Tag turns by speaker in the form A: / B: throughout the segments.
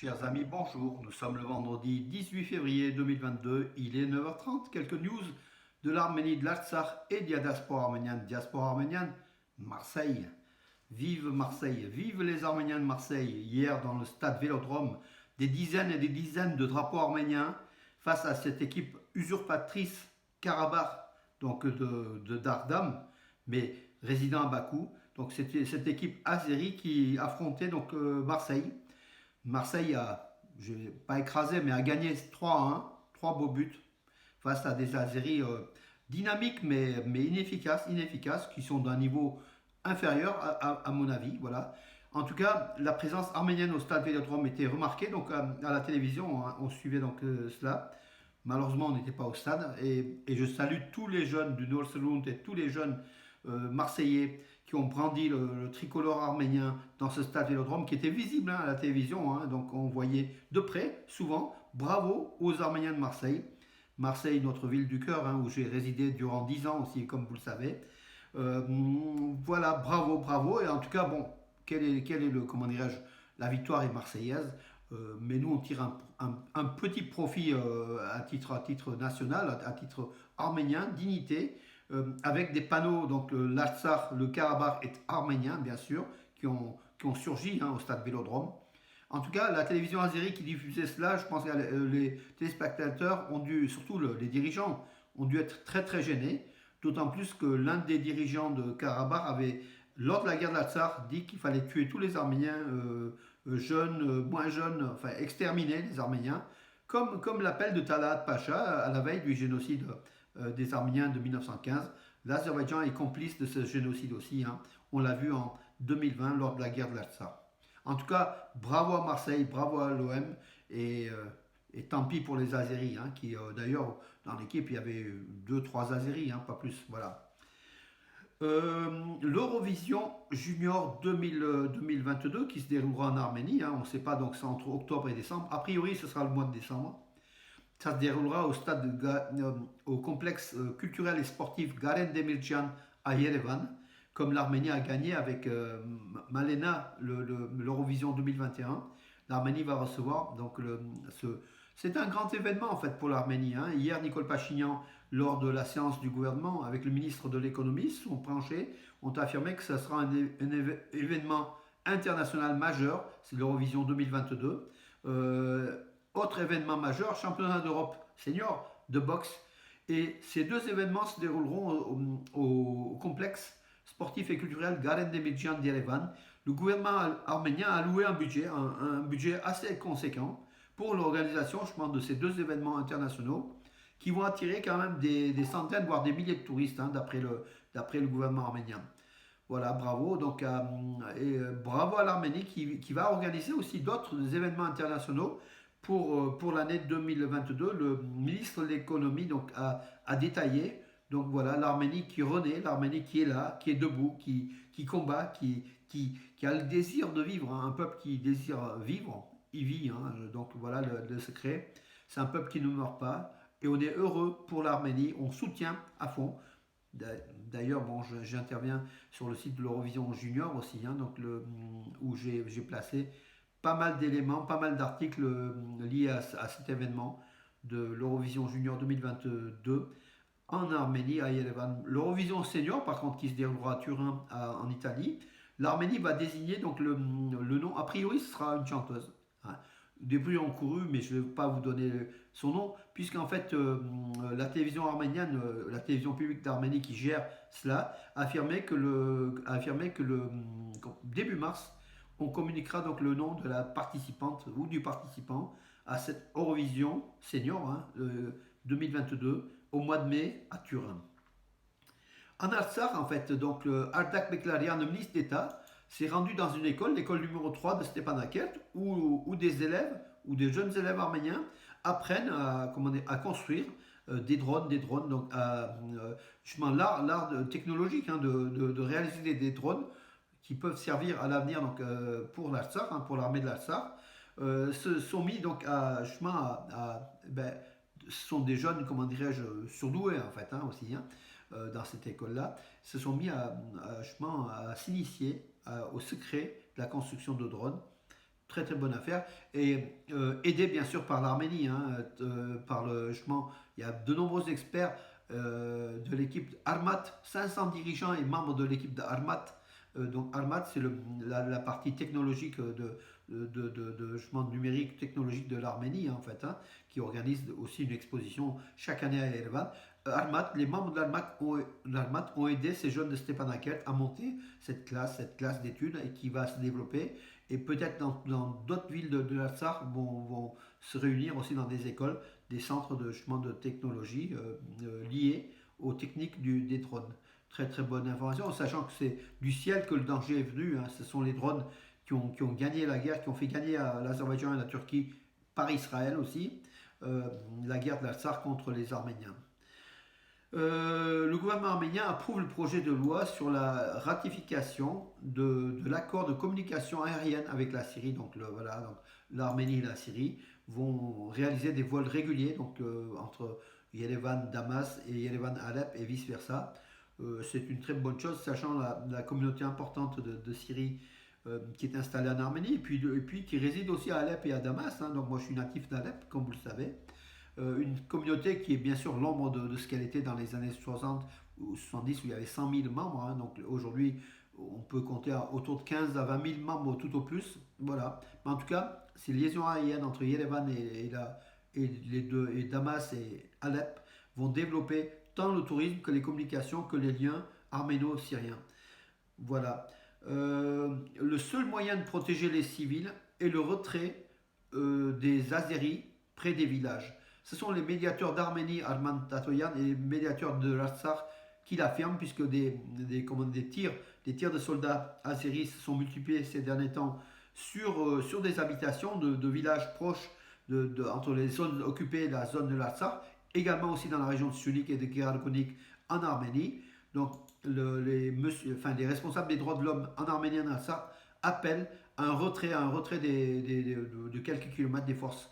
A: Chers amis, bonjour. Nous sommes le vendredi 18 février 2022. Il est 9h30. Quelques news de l'Arménie, de l'Artsakh et de la diaspora arménienne. Diaspora arménienne, Marseille. Vive Marseille. Vive les Arméniens de Marseille. Hier, dans le stade Vélodrome, des dizaines et des dizaines de drapeaux arméniens face à cette équipe usurpatrice Karabakh, donc de Dardam, mais résidant à Bakou. Donc c'était cette équipe azérie qui affrontait donc Marseille. Marseille a, je vais pas écrasé, mais a gagné 3-1, 3 beaux buts face à des Azéris dynamiques mais inefficaces, qui sont d'un niveau inférieur à mon avis. Voilà. En tout cas, la présence arménienne au stade Vélodrome était remarquée. Donc à la télévision, on suivait donc cela. Malheureusement, on n'était pas au stade. Et je salue tous les jeunes du Noorderlound et tous les jeunes marseillais qui ont brandi le tricolore arménien dans ce stade Vélodrome qui était visible à la télévision. Donc on voyait de près, souvent, bravo aux Arméniens de Marseille. Marseille, notre ville du cœur, où j'ai résidé durant 10 ans aussi, comme vous le savez. Euh, voilà, bravo, bravo. Et en tout cas, bon, quel est le, comment dirais-je, la victoire est marseillaise. Mais nous, on tire un petit profit à titre national, à titre arménien, dignité, avec des panneaux, donc l'Artsakh, le Karabakh est arménien, bien sûr, qui ont surgi au stade Vélodrome. En tout cas, la télévision azérie qui diffusait cela, je pense que les téléspectateurs ont dû, surtout les dirigeants, ont dû être très très gênés, d'autant plus que l'un des dirigeants de Karabakh avait, lors de la guerre de l'Artsakh, dit qu'il fallait tuer tous les Arméniens jeunes, moins jeunes, enfin exterminer les Arméniens, comme l'appel de Talat Pacha à la veille du génocide des Arméniens de 1915. L'Azerbaïdjan est complice de ce génocide aussi. On l'a vu en 2020 lors de la guerre de l'Artsakh. En tout cas, bravo à Marseille, bravo à l'OM et tant pis pour les Azéris, qui d'ailleurs dans l'équipe il y avait deux, trois Azéris, pas plus. Voilà. L'Eurovision Junior 2022 qui se déroulera en Arménie, on ne sait pas, donc c'est entre octobre et décembre. A priori, ce sera le mois de décembre. Ça se déroulera au au complexe culturel et sportif Garen Demircian à Yerevan, comme l'Arménie a gagné avec Malena l'Eurovision 2021. L'Arménie va recevoir donc c'est un grand événement en fait pour l'Arménie. Hier, Nicole Pachinian, lors de la séance du gouvernement avec le ministre de l'économie, sont penchés, ont affirmé que ce sera un événement international majeur, c'est l'Eurovision 2022. Autre événement majeur, championnat d'Europe senior de boxe. Et ces deux événements se dérouleront au complexe sportif et culturel Garen Demircian d'Yerevan. Le gouvernement arménien a alloué un budget assez conséquent pour l'organisation, je pense, de ces deux événements internationaux qui vont attirer quand même des centaines, voire des milliers de touristes, d'après le gouvernement arménien. Voilà, bravo. Donc, bravo à l'Arménie qui va organiser aussi d'autres événements internationaux pour l'année 2022. Le ministre de l'économie donc, a détaillé. Donc voilà, l'Arménie qui renaît, l'Arménie qui est là, qui est debout, qui combat, qui a le désir de vivre. Un peuple qui désire vivre, il vit. Donc voilà le secret. C'est un peuple qui ne meurt pas. Et on est heureux pour l'Arménie. On soutient à fond. D'ailleurs, bon, j'interviens sur le site de l'Eurovision Junior aussi, où j'ai placé pas mal d'éléments, pas mal d'articles liés à cet événement de l'Eurovision Junior 2022 en Arménie, à Yerevan. L'Eurovision Senior, par contre, qui se déroulera à Turin, en Italie, l'Arménie va désigner donc le nom. A priori, ce sera une chanteuse. Des bruits ont couru, mais je ne vais pas vous donner son nom, puisqu'en fait, la télévision arménienne, la télévision publique d'Arménie qui gère cela, a affirmé que début mars, on communiquera donc le nom de la participante ou du participant à cette Eurovision Senior 2022 au mois de mai à Turin. En Artsakh, en fait, donc Ardak Beklarian, le ministre d'État, s'est rendu dans une école, l'école numéro 3 de Stepanakert, où des élèves, ou des jeunes élèves arméniens apprennent à construire des drones, donc justement l'art technologique de réaliser des drones qui peuvent servir à l'avenir donc pour l'Artsakh, pour l'armée de l'Artsakh, se sont mis donc ce sont des jeunes, comment dirais-je, surdoués en fait aussi, dans cette école-là, se sont mis à s'initier au secret de la construction de drones très très bonne affaire. Et aidé bien sûr par l'Arménie, hein, justement, il y a de nombreux experts de l'équipe Armat, 500 dirigeants et membres de l'équipe d'Armat. Donc Armat, c'est la partie technologique justement, numérique technologique de l'Arménie, hein, en fait, hein, qui organise aussi une exposition chaque année à Yerevan. Armat, les membres de l'Armat ont aidé ces jeunes de Stepanakert à monter cette classe d'études et qui va se développer. Et peut-être dans d'autres villes de l'Artsakh vont se réunir aussi dans des écoles, des centres justement, de technologie liés aux techniques des drones. Très très bonne information, sachant que c'est du ciel que le danger est venu. Hein. Ce sont les drones qui ont gagné la guerre, qui ont fait gagner à l'Azerbaïdjan et la Turquie par Israël aussi, la guerre de l'Artsakh contre les Arméniens. Le gouvernement arménien approuve le projet de loi sur la ratification de l'accord de communication aérienne avec la Syrie. Donc, voilà, donc l'Arménie et la Syrie vont réaliser des vols réguliers donc, entre Yerevan, Damas et Yerevan, Alep et vice-versa. C'est une très bonne chose, sachant la communauté importante de Syrie qui est installée en Arménie et puis qui réside aussi à Alep et à Damas. Hein. Donc moi je suis natif d'Alep, comme vous le savez. Une communauté qui est bien sûr l'ombre de ce qu'elle était dans les années 60 ou 70 où il y avait 100 000 membres. Hein. Donc aujourd'hui, on peut compter autour de 15 à 20 000 membres tout au plus. Voilà. Mais en tout cas, ces liaisons aériennes entre Yerevan et Damas et Alep vont développer tant le tourisme que les communications que les liens arméno-syriens. Voilà. Le seul moyen de protéger les civils est le retrait des Azéris près des villages. Ce sont les médiateurs d'Arménie, Arman Tatoyan, et les médiateurs de l'Artsakh qui l'affirment, puisque des tirs de soldats azéris se sont multipliés ces derniers temps sur des habitations de villages proches entre les zones occupées et la zone de l'Artsakh, également aussi dans la région de Sunik et de Karakonik en Arménie. Donc les responsables des droits de l'homme en Arménie et en Artsakh appellent à un retrait de quelques kilomètres des forces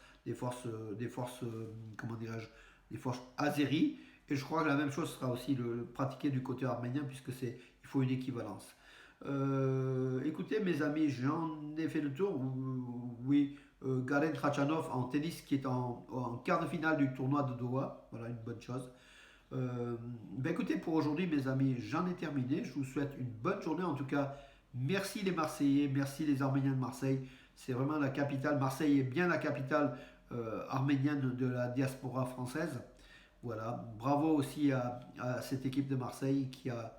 A: azéries. Et je crois que la même chose sera aussi pratiquée du côté arménien, puisque il faut une équivalence. Écoutez mes amis, j'en ai fait le tour. Oui, Garen Khachanov en tennis qui est en quart de finale du tournoi de Doha. Voilà une bonne chose. Écoutez, pour aujourd'hui mes amis, j'en ai terminé. Je vous souhaite une bonne journée. En tout cas, merci les Marseillais, merci les Arméniens de Marseille. C'est vraiment la capitale. Marseille est bien la capitale arménienne de la diaspora française. Voilà, bravo aussi à cette équipe de Marseille qui a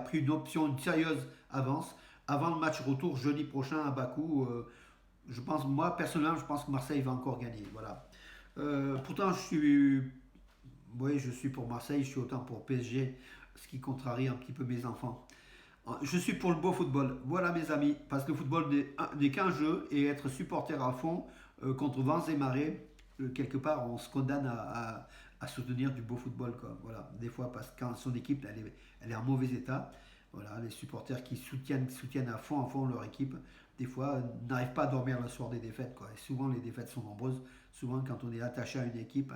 A: pris une sérieuse avance. Avant le match retour jeudi prochain à Bakou, moi personnellement, je pense que Marseille va encore gagner. Voilà. Pourtant, je suis pour Marseille, je suis autant pour PSG, ce qui contrarie un petit peu mes enfants. Je suis pour le beau football. Voilà mes amis, parce que le football n'est qu'un jeu et être supporter à fond contre vents et marées, quelque part on se condamne à soutenir du beau football. Quoi. Voilà. Des fois, parce que quand son équipe elle est en mauvais état, voilà, les supporters qui soutiennent à fond leur équipe, des fois n'arrivent pas à dormir le soir des défaites. Quoi. Et souvent les défaites sont nombreuses, souvent quand on est attaché à une équipe.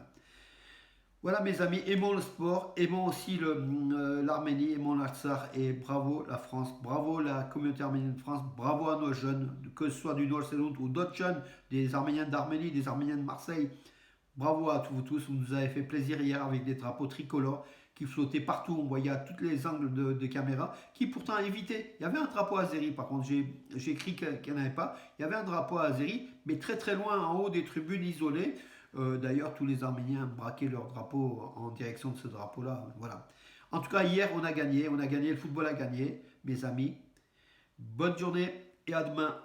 A: Voilà mes amis, aimons le sport, aimons aussi l'Arménie, aimons l'Artsakh et bravo la France, bravo la communauté arménienne de France, bravo à nos jeunes, que ce soit du Nord-Sénout ou d'autres jeunes, des Arméniens d'Arménie, des Arméniens de Marseille. Bravo à vous tous, vous nous avez fait plaisir hier avec des drapeaux tricolores qui flottaient partout, on voyait à tous les angles de caméra, qui pourtant évitaient. Il y avait un drapeau azéri, par contre j'ai écrit qu'il n'y en avait pas, il y avait un drapeau azéri, mais très très loin en haut des tribunes isolées. D'ailleurs, tous les Arméniens braquaient leur drapeau en direction de ce drapeau-là. Voilà. En tout cas, hier, on a gagné, le football a gagné, mes amis. Bonne journée et à demain.